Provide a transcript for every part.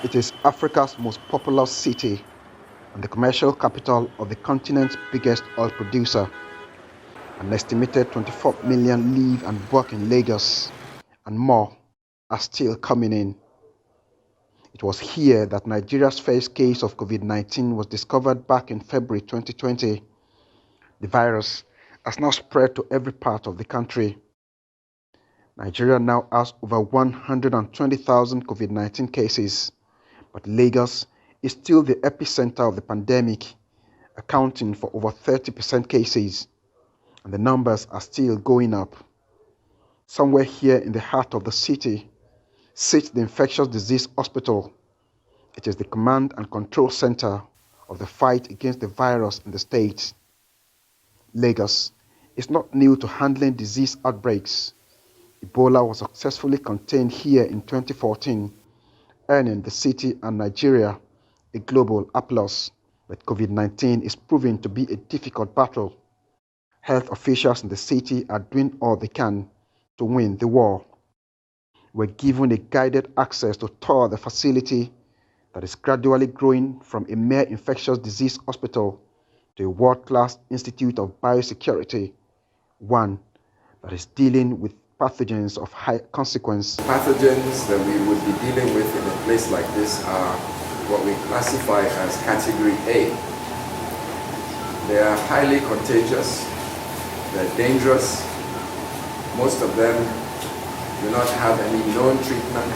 It is Africa's most populous city and the commercial capital of the continent's biggest oil producer. An estimated 24 million live and work in Lagos, and more are still coming in. It was here that Nigeria's first case of COVID-19 was discovered back in February 2020. The virus has now spread to every part of the country. Nigeria now has over 120,000 COVID-19 cases, but Lagos is still the epicenter of the pandemic, accounting for over 30% cases, and the numbers are still going up. Somewhere here in the heart of the city sits the Infectious Disease Hospital. It is the command and control center of the fight against the virus in the state. Lagos is not new to handling disease outbreaks. Ebola was successfully contained here in 2014, earning the city and Nigeria a global applause. But COVID-19 is proving to be a difficult battle. Health officials in the city are doing all they can to win the war. We're given a guided access to tour the facility that is gradually growing from a mere infectious disease hospital to a world-class institute of biosecurity, one that is dealing with pathogens of high consequence. Pathogens that we would be dealing with in a place like this are what we classify as category A. They are highly contagious, they're dangerous. Most of them do not have any known treatment.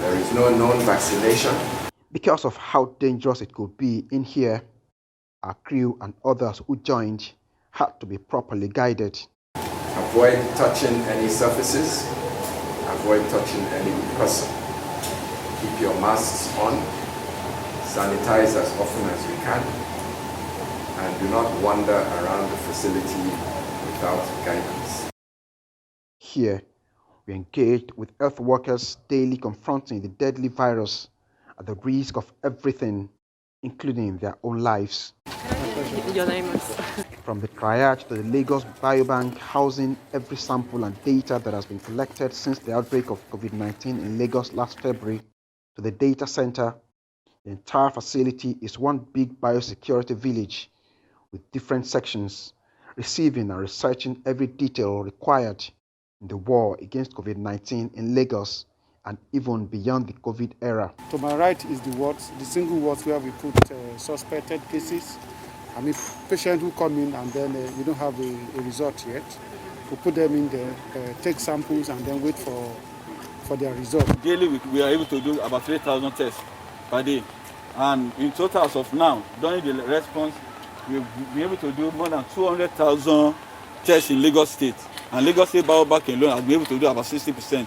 There is no known vaccination. Because of how dangerous it could be in here, our crew and others who joined had to be properly guided. Avoid touching any surfaces. Avoid touching any person. Keep your masks on. Sanitize as often as you can. And do not wander around the facility without guidance. Here, we engaged with health workers daily confronting the deadly virus at the risk of everything, including their own lives. Your name is? From the triage to the Lagos Biobank housing every sample and data that has been collected since the outbreak of COVID-19 in Lagos last February to the data center, the entire facility is one big biosecurity village with different sections, receiving and researching every detail required in the war against COVID-19 in Lagos and even beyond the COVID era. To my right is the single wards where we put suspected cases. I mean, patients who come in and then we don't have a result yet. We put them in there, take samples, and then wait for their result. Daily, we are able to do about 3,000 tests per day. And in total, as of now, during the response, we've been able to do more than 200,000 tests in Lagos State. And Lagos State Biobank alone has been able to do about 60%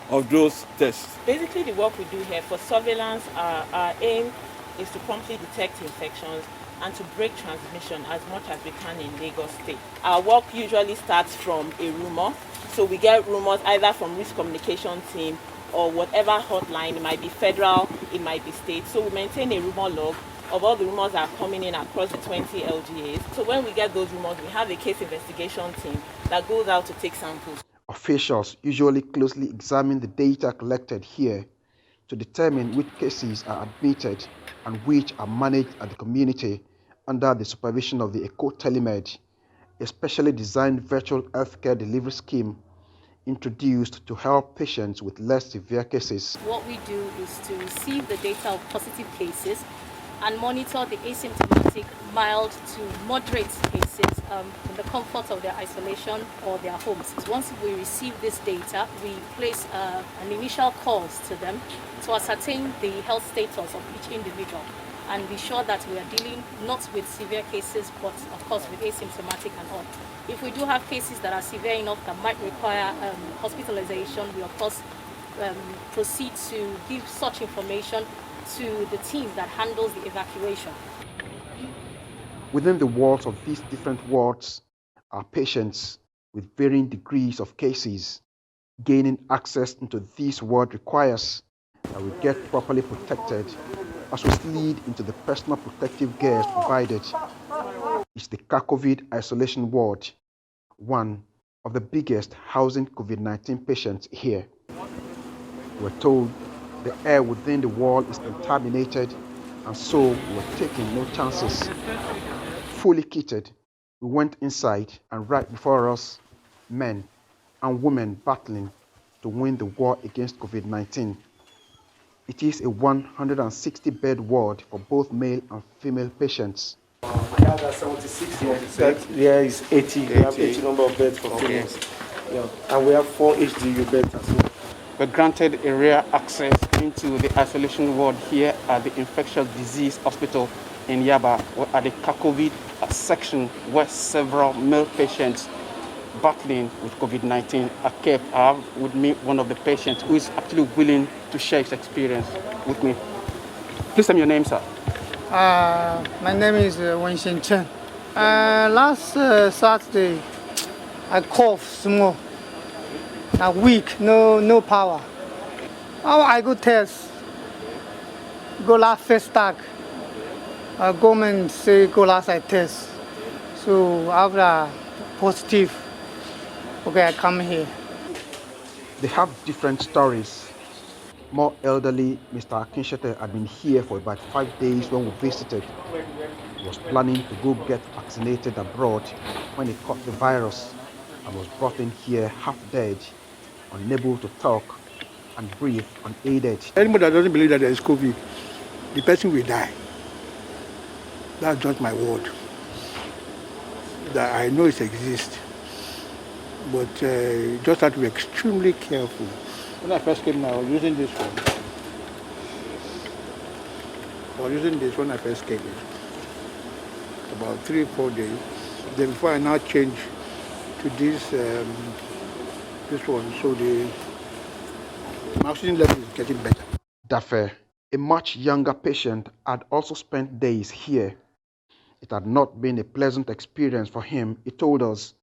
of those tests. Basically, the work we do here for surveillance, our aim is to promptly detect infections and to break transmission as much as we can in Lagos State. Our work usually starts from a rumor. So we get rumors either from risk communication team or whatever hotline. It might be federal, it might be state. So we maintain a rumor log of all the rumors that are coming in across the 20 LGAs. So when we get those rumors, we have a case investigation team that goes out to take samples. Officials usually closely examine the data collected here to determine which cases are admitted and which are managed at the community under the supervision of the Telemed, a specially designed virtual healthcare delivery scheme introduced to help patients with less severe cases. What we do is to receive the data of positive cases and monitor the asymptomatic, mild to moderate cases in the comfort of their isolation or their homes. Once we receive this data, we place an initial calls to them to ascertain the health status of each individual and be sure that we are dealing not with severe cases, but of course with asymptomatic and all. If we do have cases that are severe enough that might require hospitalization, we of course proceed to give such information to the team that handles the evacuation. Within the walls of these different wards are patients with varying degrees of cases. Gaining access into this ward requires that we get properly protected as we slid into the personal protective gear provided. It's the COVID isolation ward, one of the biggest housing COVID-19 patients here. We're told The air within the wall is contaminated, and so we were taking no chances. Fully kitted, we went inside, and right before us, men and women battling to win the war against COVID-19. It is a 160-bed ward for both male and female patients. We have 76 beds. There is 80. We have 80 number of beds for females. Yeah. And we have 4 HDU beds as well. We're granted area access into the isolation ward here at the Infectious Disease Hospital in Yaba, at the COVID section, where several male patients battling with COVID-19 are kept. I have with me one of the patients who is actually willing to share his experience with me. Please tell me your name, sir. My name is Wenshin Chen. Last Saturday, I coughed small. A week, no power. Oh, I go test. Go last first tag. Government say go last I test. So after positive, okay, I come here. They have different stories. More elderly, Mr. Akinshete had been here for about 5 days when we visited. He was planning to go get vaccinated abroad when he caught the virus and was brought in here half dead, unable to talk and breathe unaided. Anybody that doesn't believe that there is COVID, the person will die. That's not my word. That I know it exists, but you just have to be extremely careful. When I first came, I was using this one. I was using this when I first came in. About 3 or 4 days. Then before I now change to this one, so my oxygen level is getting better. Dafe, a much younger patient, had also spent days here. It had not been a pleasant experience for him, he told us,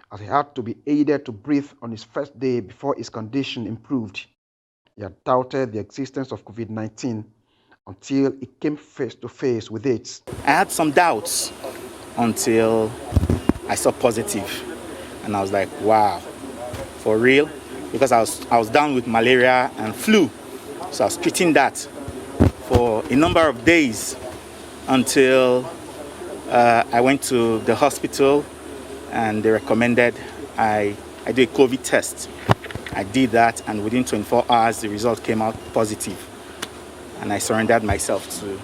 as he had to be aided to breathe on his first day before his condition improved. He had doubted the existence of COVID-19 until he came face to face with it. I had some doubts until I saw positive, and I was like, wow, for real? Because I was down with malaria and flu, so I was treating that for a number of days until I went to the hospital and they recommended I do a COVID test. I did that, and within 24 hours the result came out positive, and I surrendered myself to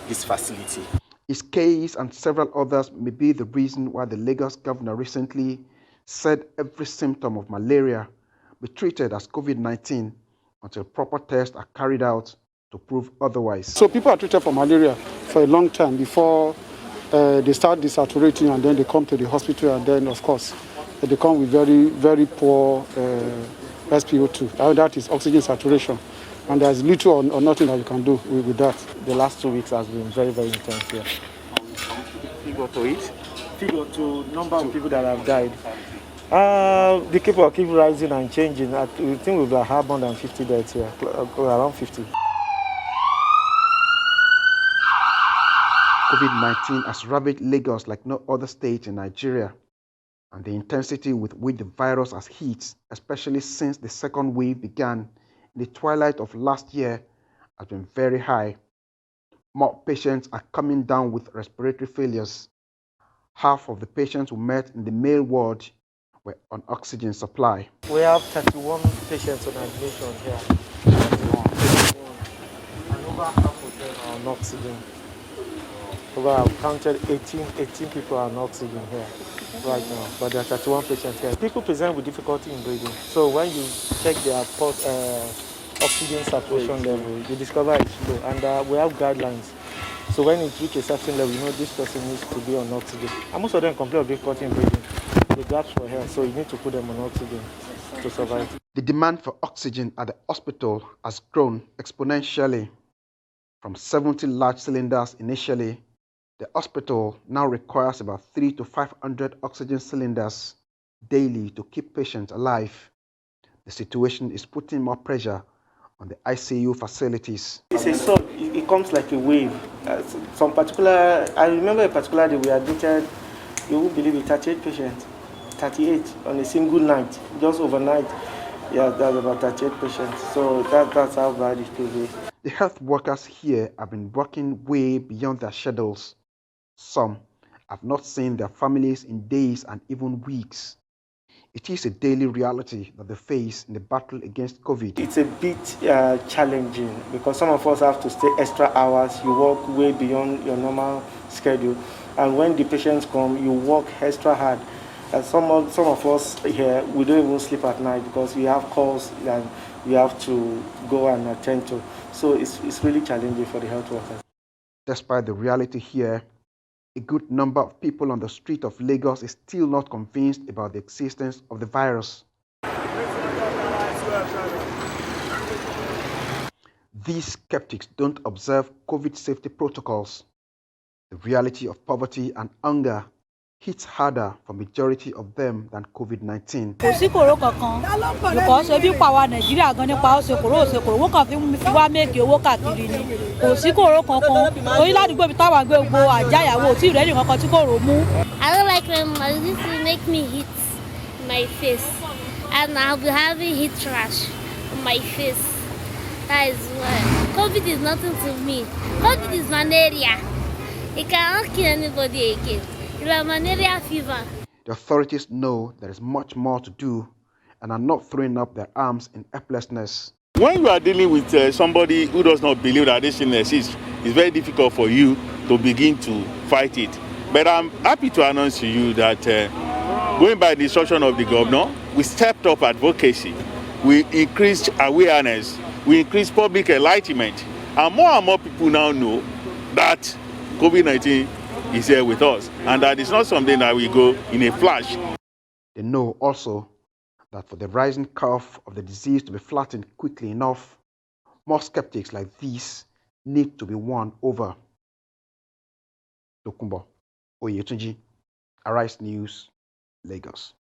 this facility. His case and several others may be the reason why the Lagos governor recently said every symptom of malaria be treated as COVID-19 until proper tests are carried out to prove otherwise. So people are treated for malaria for a long time before they start desaturating, and then they come to the hospital, and then of course they come with very, very poor SpO2. That is oxygen saturation, and there's little or nothing that you can do with that. The last 2 weeks has been very, very intense here. Figure to it. Figure to number of people that have died. The people keep rising and changing. I think we've had more than 50 deaths here, around 50. COVID-19 has ravaged Lagos like no other state in Nigeria, and the intensity with which the virus has hit, especially since the second wave began in the twilight of last year, has been very high. More patients are coming down with respiratory failures. Half of the patients we met in the male ward were on oxygen supply. We have 31 patients on admission here. 31. And over half of them are on oxygen. I've counted 18 people are on oxygen here right now, but there are 31 patients here. People present with difficulty in breathing. So when you check their oxygen saturation level, you discover it's low, and we have guidelines. So when it reaches a certain level, you know this person needs to be on oxygen. And most of them complain of difficulty in breathing. The gaps for here, so you need to put them on oxygen to survive. The demand for oxygen at the hospital has grown exponentially. From 70 large cylinders initially, the hospital now requires about 300 to 500 oxygen cylinders daily to keep patients alive. The situation is putting more pressure on the ICU facilities. It's a surge. It comes like a wave. I remember a particular day we admitted, you won't believe it, 38 patients, 38 on a single night, just overnight. Yeah, that's about 38 patients. So that's how bad it could be. The health workers here have been working way beyond their schedules. Some have not seen their families in days and even weeks. It is a daily reality that they face in the battle against COVID. It's a bit challenging because some of us have to stay extra hours. You work way beyond your normal schedule. And when the patients come, you work extra hard. And some of us here, we don't even sleep at night because we have calls and we have to go and attend to. So it's really challenging for the health workers. Despite the reality here, a good number of people on the street of Lagos is still not convinced about the existence of the virus. These skeptics don't observe COVID safety protocols. The reality of poverty and hunger hits harder for majority of them than COVID-19. Kò sí kòró kankan because ebi pa wa Nàìjíríà gan nípa ó ṣe kòró wọ́n kàn fi wá méèkì owó káàkiri ni kò sí kòró kankan torí ládùúgbò mi táwọn àgbẹ̀ gbogbo àjáyàwó tí ìrẹ́lì kankan tí kòró mú. I don't like when this will make me hit my face and I'll be having heat rash on my face. That is why COVID is nothing to me. COVID is malaria. It cannot kill anybody again. It's a malaria fever. The authorities know there is much more to do and are not throwing up their arms in helplessness. When you are dealing with somebody who does not believe that this illness is, it's very difficult for you to begin to fight it. But I'm happy to announce to you that going by the instruction of the governor, we stepped up advocacy, we increased awareness, we increased public enlightenment, and more people now know that COVID-19 is here with us, and that it's not something that we go in a flash. They know also that for the rising curve of the disease to be flattened quickly enough, more skeptics like these need to be won over. Tokunbo Oyetunji, Arise News, Lagos.